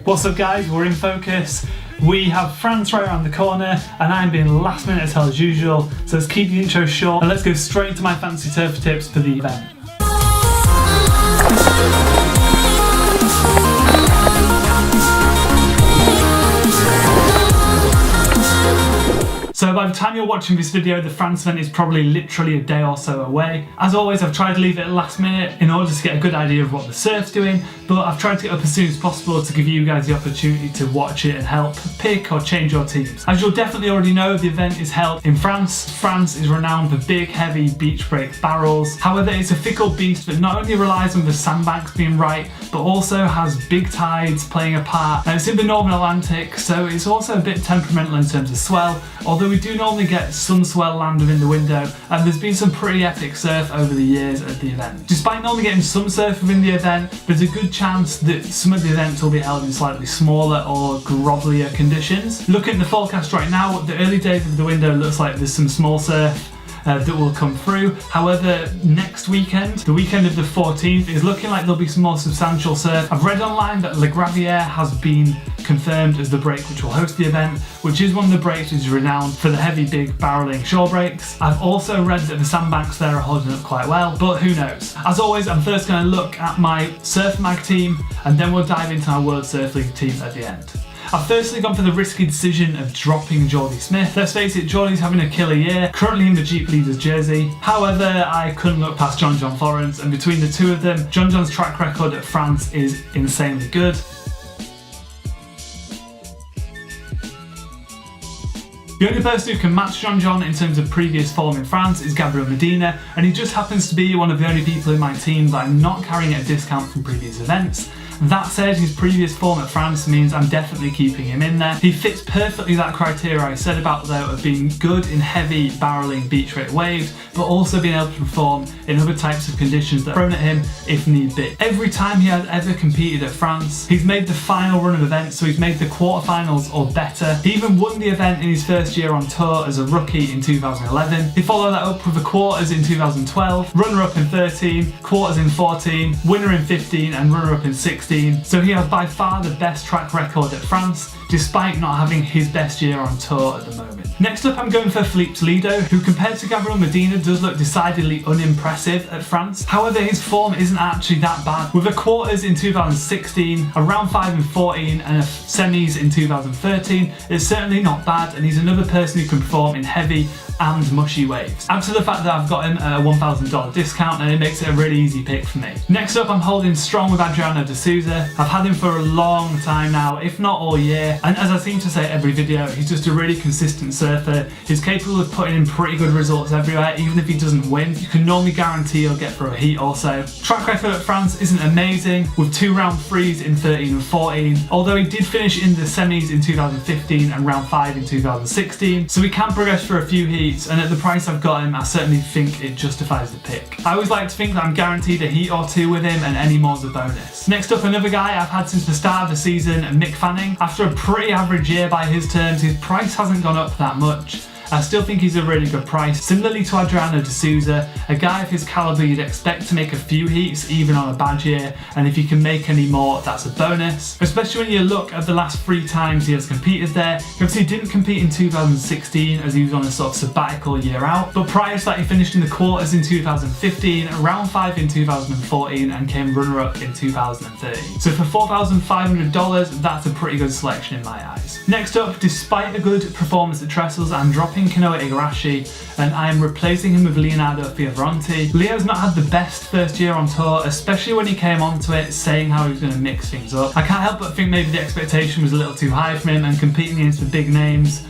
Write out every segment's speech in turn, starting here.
What's up guys, we're in focus. We have France right around the corner and I'm being last minute as hell as usual, so let's keep the intro short and let's go straight into my fancy surfer tips for the event. So by the time you're watching this video, the France event is probably literally a day or so away. As always, I've tried to leave it last minute in order to get a good idea of what the surf's doing, but I've tried to get up as soon as possible to give you guys the opportunity to watch it and help pick or change your teams. As you'll definitely already know, the event is held in France. France is renowned for big, heavy beach break barrels. However, it's a fickle beast that not only relies on the sandbanks being right, but also has big tides playing a part. Now, it's in the Northern Atlantic, so it's also a bit temperamental in terms of swell, although we do normally get some swell land within the window, and there's been some pretty epic surf over the years at the event. Despite normally getting some surf within the event, there's a good chance that some of the events will be held in slightly smaller or grovelier conditions. Looking at the forecast right now, the early days of the window looks like there's some small surf that will come through. However, next weekend, the weekend of the 14th, is looking like there'll be some more substantial surf. I've read online that Le Gravier has been confirmed as the break which will host the event, which is one of the breaks which is renowned for the heavy, big barreling shore breaks. I've also read that the sandbanks there are holding up quite well, but who knows. As always, I'm first going to look at my Surf Mag team, and then we'll dive into our World Surf League team at the end. I've firstly gone for the risky decision of dropping Geordie Smith. Let's face it, Geordie's having a killer year, currently in the Jeep Leaders jersey. However, I couldn't look past John Florence, and between the two of them, John's track record at France is insanely good. The only person who can match John in terms of previous form in France is Gabriel Medina, and he just happens to be one of the only people in my team that I'm not carrying at a discount from previous events. That said, his previous form at France means I'm definitely keeping him in there. He fits perfectly that criteria I said about though of being good in heavy barreling beach rate waves, but also being able to perform in other types of conditions that are thrown at him if need be. Every time he has ever competed at France, he's made the final run of events, so he's made the quarterfinals or better. He even won the event in his first year on tour as a rookie in 2011. He followed that up with the quarters in 2012, runner-up in 13, quarters in 14, winner in 15 and runner-up in 16. So he has by far the best track record at France, despite not having his best year on tour at the moment. Next up, I'm going for Philippe Toledo, who compared to Gabriel Medina does look decidedly unimpressive at France. However, his form isn't actually that bad. With a quarters in 2016, a round 5 in 14 and a semis in 2013, it's certainly not bad, and he's another person who can perform in heavy and mushy waves. Add to the fact that I've got him at a $1,000 discount, and it makes it a really easy pick for me. Next up, I'm holding strong with Adriano De Souza. I've had him for a long time now, if not all year, and as I seem to say every video, he's just a really consistent surfer. He's capable of putting in pretty good results everywhere. Even if he doesn't win, you can normally guarantee he'll get through a heat or so. Track record at France isn't amazing, with 2 round 3s in 13 and 14, although he did finish in the semis in 2015 and round 5 in 2016, so he can progress for a few heats, and at the price I've got him, I certainly think it justifies the pick. I always like to think that I'm guaranteed a heat or 2 with him, and any more's a bonus. Next up, another guy I've had since the start of the season, Mick Fanning. After a pretty average year by his terms, his price hasn't gone up that much. I still think he's a really good price. Similarly to Adriano De Souza, a guy of his calibre you'd expect to make a few heats even on a bad year, and if he can make any more, that's a bonus. Especially when you look at the last 3 times he has competed there. He obviously didn't compete in 2016 as he was on a sort of sabbatical year out, but prior to that he finished in the quarters in 2015, round 5 in 2014 and came runner-up in 2013. So for $4,500, that's a pretty good selection in my eyes. Next up, despite a good performance at Trestles, I'm dropping Kanoa Igarashi, and I am replacing him with Leonardo Pia. Leo's not had the best first year on tour, especially when he came onto it saying how he was going to mix things up. I can't help but think maybe the expectation was a little too high from him, and competing against the big names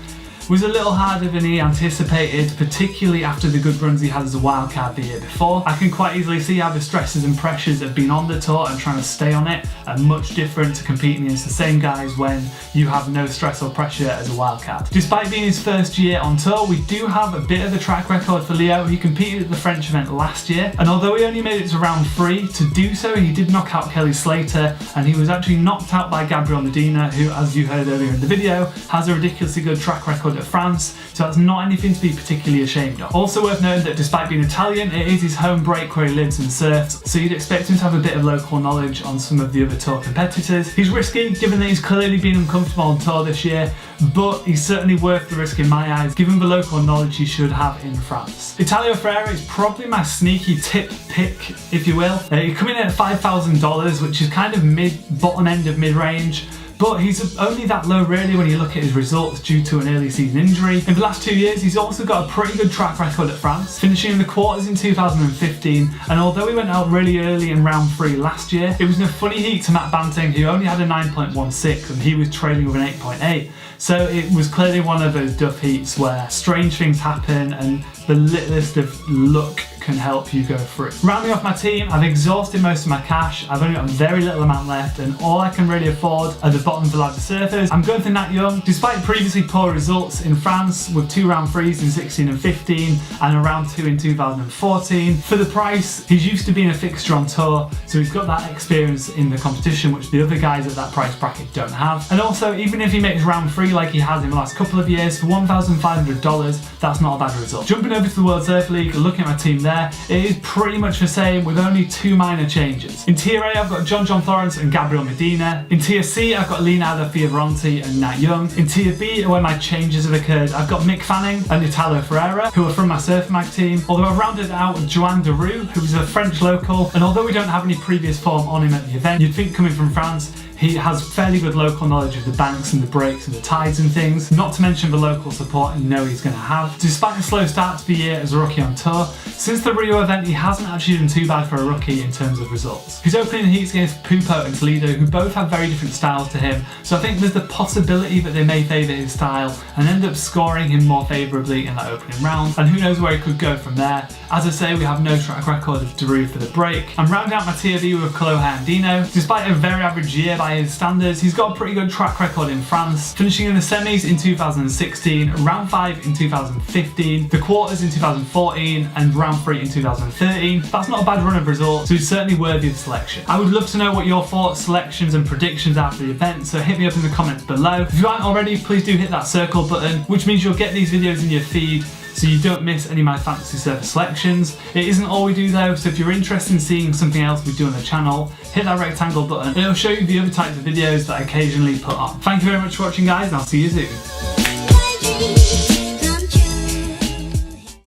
was a little harder than he anticipated, particularly after the good runs he had as a wildcard the year before. I can quite easily see how the stresses and pressures of being on the tour and trying to stay on it are much different to competing against the same guys when you have no stress or pressure as a wildcard. Despite being his first year on tour, we do have a bit of a track record for Leo. He competed at the French event last year, and although he only made it to round 3, to do so he did knock out Kelly Slater, and he was actually knocked out by Gabriel Medina, who, as you heard earlier in the video, has a ridiculously good track record record of France, so that's not anything to be particularly ashamed of. Also worth noting that despite being Italian, it is his home break where he lives and surfs, so you'd expect him to have a bit of local knowledge on some of the other tour competitors. He's risky, given that he's clearly been uncomfortable on tour this year, but he's certainly worth the risk in my eyes, given the local knowledge he should have in France. Italia Frere is probably my sneaky tip pick, if you will. He's coming in at $5,000, which is kind of bottom end of mid-range. But he's only that low really when you look at his results due to an early season injury. In the last 2 years, he's also got a pretty good track record at France, finishing in the quarters in 2015, and although he went out really early in round 3 last year, it was in a funny heat to Matt Banting, who only had a 9.16 and he was trailing with an 8.8. So it was clearly one of those duff heats where strange things happen and the littlest of luck can help you go through. Rounding off my team, I've exhausted most of my cash, I've only got a very little amount left, and all I can really afford are the bottom of the ladder surfers. I'm going for Nat Young. Despite previously poor results in France with 2 round 3s in 16 and 15 and a round 2 in 2014, for the price, he's used to being a fixture on tour, so he's got that experience in the competition which the other guys at that price bracket don't have. And also, even if he makes round 3 like he has in the last couple of years, for $1,500, that's not a bad result. Jumping over to the World Surf League, looking at my team there, it is pretty much the same with only 2 minor changes. In Tier A, I've got John Florence and Gabriel Medina. In Tier C, I've got Leonardo Pia and Nat Young. In Tier B, where my changes have occurred, I've got Mick Fanning and Italia Frere, who are from my Surf Mag team, although I've rounded out with Joan Deroux, who is a French local, and although we don't have any previous form on him at the event, you'd think coming from France, he has fairly good local knowledge of the banks and the breaks and the tides and things, not to mention the local support you know he's going to have. Despite a slow start to the year as a rookie on tour, since the Rio event he hasn't actually done too bad for a rookie in terms of results. His opening heats against Pupo and Toledo, who both have very different styles to him, so I think there's the possibility that they may favour his style and end up scoring him more favourably in that opening round, and who knows where he could go from there. As I say, we have no track record of Deroux for the break. I'm rounding out my Tier B with Kolohe and Dino. Despite a very average year by his standards, he's got a pretty good track record in France, finishing in the semis in 2016, round 5 in 2015, the quarters in 2014 and round 3 in 2013. That's not a bad run of results, so he's certainly worthy of selection. I would love to know what your thoughts, selections and predictions are for the event, so hit me up in the comments below. If you aren't already, please do hit that circle button, which means you'll get these videos in your feed so you don't miss any of my fantasy surfer selections. It isn't all we do though, so if you're interested in seeing something else we do on the channel, hit that rectangle button and it'll show you the other types of videos that I occasionally put on. Thank you very much for watching guys, and I'll see you soon.